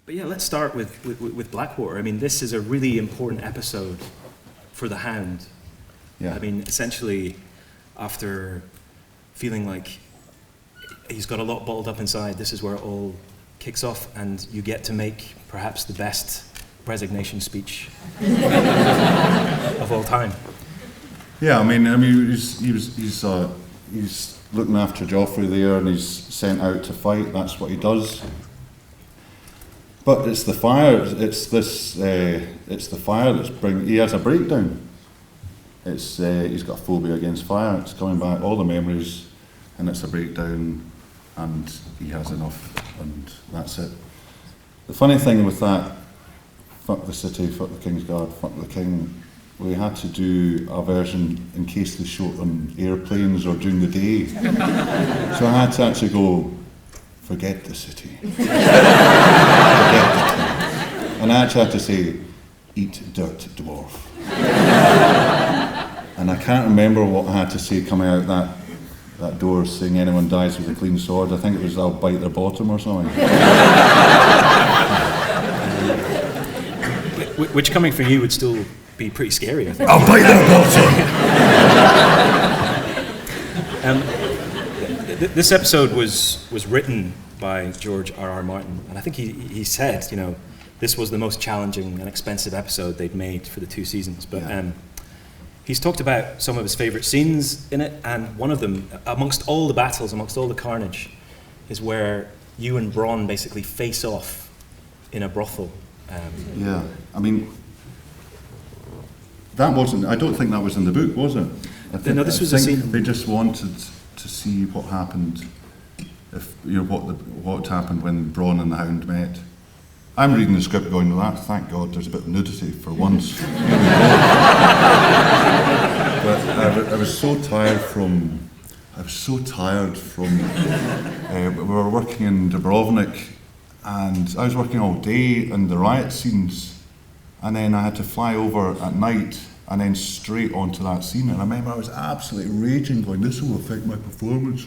But yeah, let's start with Blackwater. I mean, this is a really important episode for the Hound. Yeah. I mean, essentially, after feeling like he's got a lot bottled up inside, this is where it all kicks off, and you get to make perhaps the best resignation speech of all time. Yeah, I mean, he's looking after Joffrey there, and he's sent out to fight. That's what he does. But it's the fire. It's the fire that's bringing. He has a breakdown. He's got a phobia against fire. It's coming back, all the memories, and it's a breakdown, and he has enough, and that's it. The funny thing with that, fuck the city, fuck the King's Guard, fuck the King, we had to do a version in case they shot on airplanes or during the day. So I had to actually go, forget the city. Forget the King. And I actually had to say, eat dirt, dwarf. And I can't remember what I had to say coming out that door saying anyone dies with a clean sword. I think it was I'll bite their bottom or something. Which coming from you would still be pretty scary, I think. I'll bite their bottom! This episode was written by George R.R. Martin, and I think he said, you know, this was the most challenging and expensive episode they'd made for the 2 seasons. But he's talked about some of his favourite scenes in it, and one of them, amongst all the battles, amongst all the carnage, is where you and Bronn basically face off in a brothel. Yeah, I mean, I don't think that was in the book, was it? No, this was a scene. They just wanted to see what happened, what happened when Bronn and the Hound met. I'm reading the script going, well, thank God there's a bit of nudity for once. But I was so tired from, we were working in Dubrovnik, and I was working all day in the riot scenes, and then I had to fly over at night and then straight onto that scene. And I remember I was absolutely raging, going, this will affect my performance.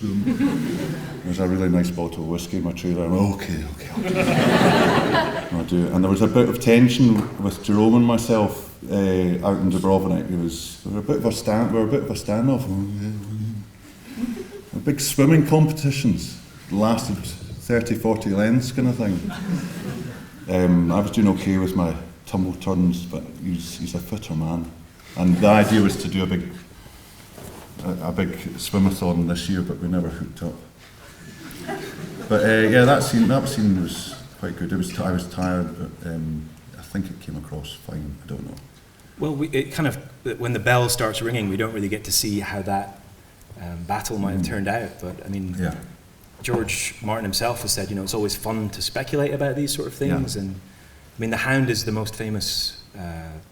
There's a really nice bottle of whiskey in my trailer. I'm okay. I'll do it. And there was a bit of tension with Jerome and myself out in Dubrovnik. We were a bit of a standoff. Big swimming competitions lasted 30, 40 lengths kind of thing. I was doing okay with my tumble turns, but he's a fitter man. And the idea was to do a big swimathon this year, but we never hooked up. But that scene was quite good. I was tired, but I think it came across fine. I don't know. Well, it kind of, when the bell starts ringing, we don't really get to see how that battle might have turned out. But I mean, George Martin himself has said, you know, it's always fun to speculate about these sort of things. And I mean, the Hound is the most famous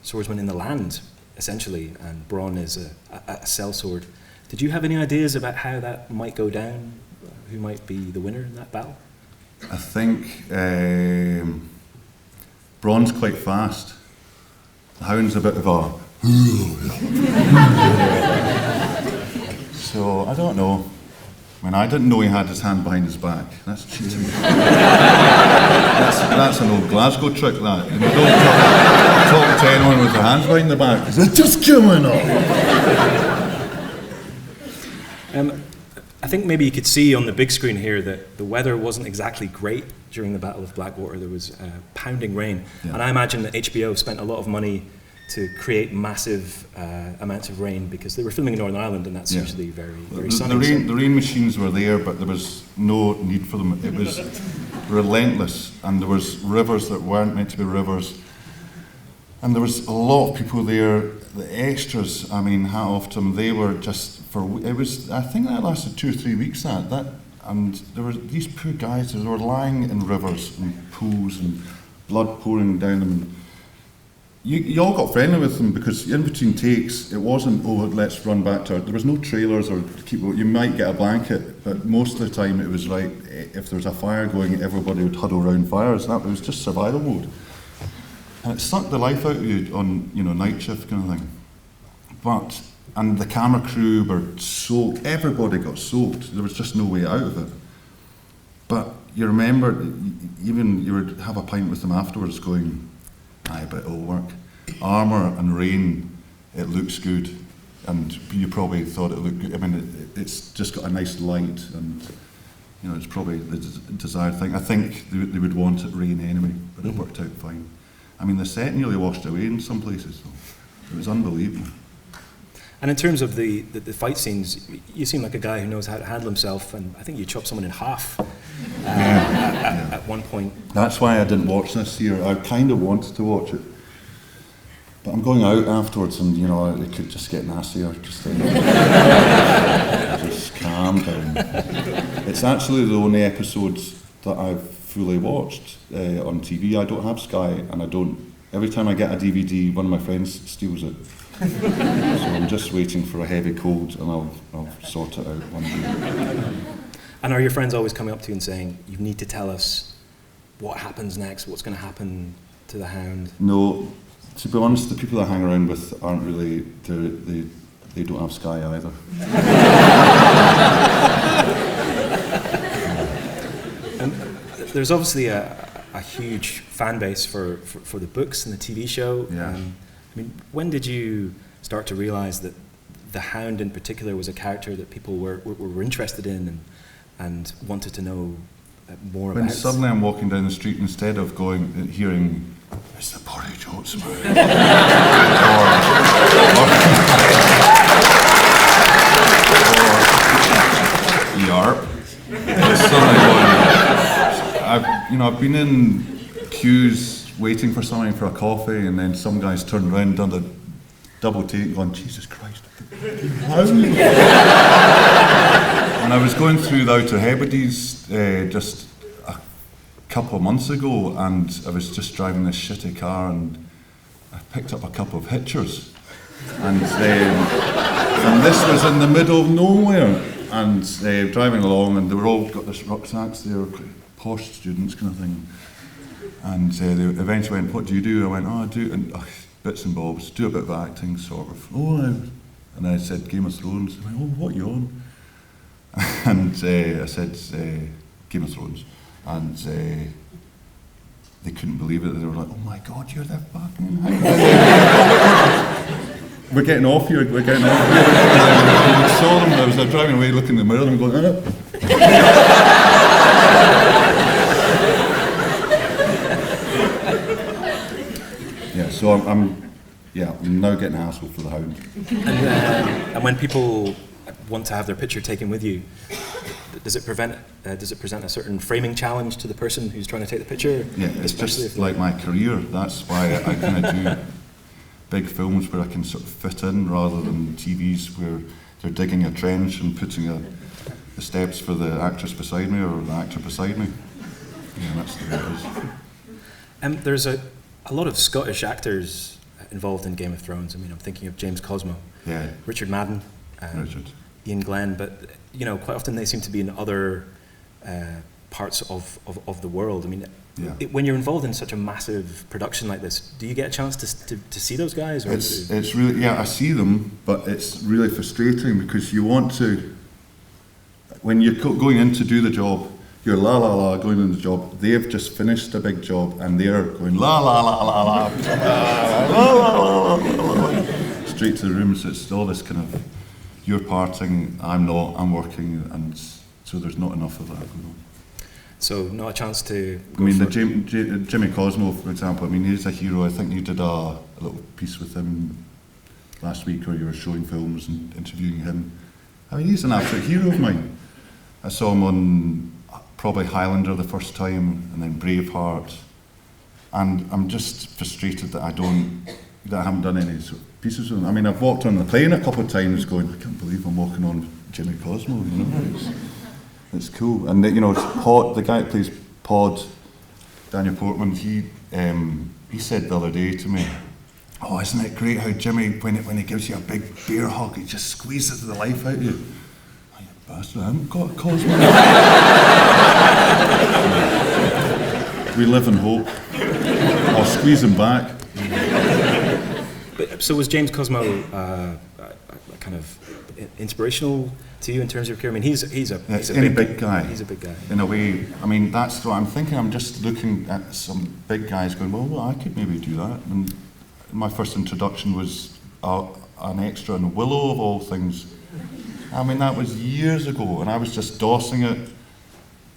swordsman in the land, essentially, and Bronn is a sellsword. Did you have any ideas about how that might go down? Who might be the winner in that battle? I think Bronn's quite fast. The Hound's a bit of a... So, I don't know. I mean, I didn't know he had his hand behind his back. That's cheating. That's an old Glasgow trick, that. You know, don't talk to anyone with their hands behind their back. It's just coming up. I think maybe you could see on the big screen here that the weather wasn't exactly great during the Battle of Blackwater. There was pounding rain. Yeah. And I imagine that HBO spent a lot of money to create massive amounts of rain because they were filming in Northern Ireland, and that's usually very sunny. The rain machines were there, but there was no need for them. It was relentless, and there was rivers that weren't meant to be rivers. And there was a lot of people there. The extras, I mean, hat off to them. They were just I think that lasted 2 or 3 weeks. And there were these poor guys. They were lying in rivers and pools and blood pouring down them. You all got friendly with them because in between takes, it wasn't, let's run back to it. There was no trailers or you might get a blanket, but most of the time it was like, if there was a fire going, everybody would huddle around fires. It was just survival mode. And it sucked the life out of you on, night shift kind of thing. And the camera crew were soaked, everybody got soaked. There was just no way out of it. But you remember, even you would have a pint with them afterwards going, aye, but it'll work. Armour and Rain, it looks good, and you probably thought it looked good. I mean, it's just got a nice light, and you know, it's probably the desired thing. I think they would want it rain anyway, but it worked out fine. I mean, the set nearly washed away in some places, so it was unbelievable. And in terms of the fight scenes, you seem like a guy who knows how to handle himself, and I think you chopped someone in half at one point. That's why I didn't watch this year. I kind of wanted to watch it, but I'm going out afterwards, and you know, it could just get nastier. Just calm down. It's actually the only episodes that I've fully watched on TV. I don't have Sky, and I don't. Every time I get a DVD, one of my friends steals it. So I'm just waiting for a heavy cold, and I'll sort it out one day. And are your friends always coming up to you and saying, you need to tell us what happens next, what's going to happen to the Hound? No, to be honest, the people I hang around with aren't really, they don't have Sky either. And there's obviously a huge fan base for the books and the TV show. Yeah. I mean, when did you start to realise that the Hound in particular was a character that people were interested in and wanted to know more about? When suddenly I'm walking down the street, instead of hearing, it's the porridge oats, man. or yarp. Suddenly I've been in queues waiting for something for a coffee, and then some guys turned around, done a double take, going, Jesus Christ. And I was going through the Outer Hebrides just a couple of months ago, and I was just driving this shitty car, and I picked up a couple of hitchers, and this was in the middle of nowhere, and driving along, and they were all got this rucksacks, they were posh students kind of thing. And they eventually went, what do you do? I went, oh, I do bits and bobs, do a bit of acting, sort of. And I said, Game of Thrones. They went, oh, what are you on? And I said, Game of Thrones. And they couldn't believe it. They were like, oh my God, you're the fucking... We're getting off here, we're getting off here. I saw them, I was driving away, looking in the mirror, and going, Yeah, so I'm now getting hassled for the Hound. And when people want to have their picture taken with you, does it present a certain framing challenge to the person who's trying to take the picture? Yeah, it's just like my career. That's why I kind of do big films where I can sort of fit in, rather than TVs where they're digging a trench and putting the steps for the actress beside me or the actor beside me. Yeah, that's the way it is. There's a lot of Scottish actors involved in Game of Thrones. I mean, I'm thinking of James Cosmo, yeah, Richard Madden, Ian Glenn, but you know, quite often they seem to be in other parts of the world. I mean, when you're involved in such a massive production like this, do you get a chance to see those guys? Or it's really, I see them, but it's really frustrating because you want to, when you're going in to do the job, you're la la la going in the job. They've just finished a big job and they're going la la la la la la straight to the room. So it's all this kind of, you're parting, I'm not, I'm working, and so there's not enough of that going on. So not a chance to go Jimmy Cosmo, for example, I mean, he's a hero. I think you did a little piece with him last week where you were showing films and interviewing him. I mean, he's an absolute hero of mine. I saw him on probably Highlander the first time, and then Braveheart, and I'm just frustrated that I haven't done any sort of pieces with him. I mean, I've walked on the plane a couple of times going, I can't believe I'm walking on Jimmy Cosmo, you know. It's cool. And you know, Pod, the guy that plays Pod, Daniel Portman, he said the other day to me, oh, isn't it great how Jimmy, when he gives you a big bear hug, he just squeezes the life out of you. Oh, you bastard, I haven't got a Cosmo. We live in hope. I'll squeeze him back. So was James Cosmo kind of inspirational to you in terms of your career? I mean, he's a big guy. He's a big guy. In a way, I mean, that's what I'm thinking. I'm just looking at some big guys going, well, I could maybe do that. And my first introduction was an extra in Willow, of all things. I mean, that was years ago, and I was just dossing it,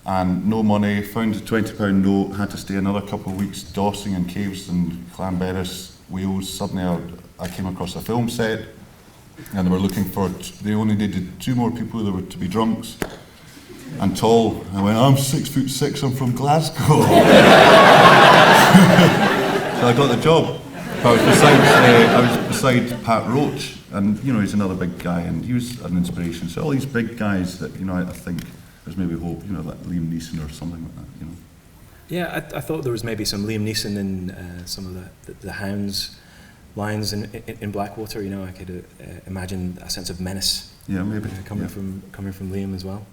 and no money, found a £20 note, had to stay another couple of weeks dossing in caves in Clanberis, Wales. Suddenly I came across a film set, and they were looking they only needed 2 more people. They were to be drunks and tall. I went, I'm 6'6", I'm from Glasgow. So I got the job. I was beside Pat Roach, and he's another big guy, and he was an inspiration. So all these big guys that I think there's maybe hope, like Liam Neeson or something like that. Yeah, I thought there was maybe some Liam Neeson in some of the Hound's lines in Blackwater. I could imagine a sense of menace. Yeah, maybe coming from Liam as well.